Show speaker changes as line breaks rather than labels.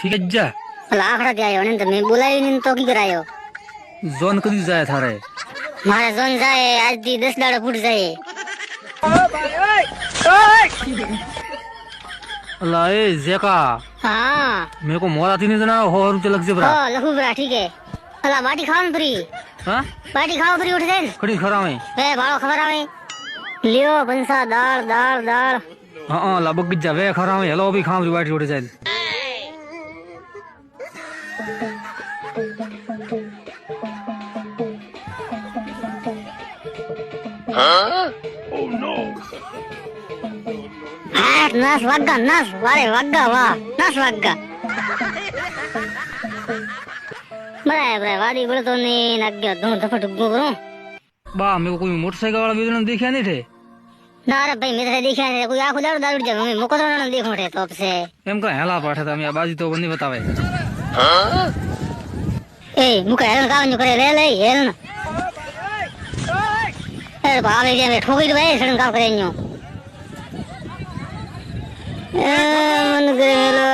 ठीक है जा
लाखड़ा क्या आयो ने तो मैं बुलाई नहीं तो की करायो
जोन कदी जाए थारे
मारा जोन जाए आज दी 10 दाड़ा फूट जाए
अल्लाह ए जेका
हां
मेरे को मोरा थी नहीं जना हो चलक से बरा
हां लखू बरा ठीक है अला बाटी खावन फ्री
हां
बाटी खाओ फ्री उठ जाए
खड़ी खरावे
ए भाड़ो खबर आवे लियो बंसा दाल दाल दाल
हां लबक जावे खरावे हेलो भी खाम री बाटी उठ जाए
नस वग्गा नस वारे वग्गा वाह नस वग्गा बराबर वादी बोले तो नहीं लग गया दो दफा डुब्बो करो
बा मेरे को कोई मोटरसाइकिल वाला भी तो देखा नहीं थे
ना रे भाई मेरे देखा है कोई आंख दारू दारू जब मैं मुको तो ना देखो रे तो से
एम का हेला पाठे था मैं बाजी तो बंदी बतावे
ए मुका हेलन कावन करे ले ले हेलन ए भावे जे मैं ठोकी दे हेलन का करे न्यो ए मन गेलो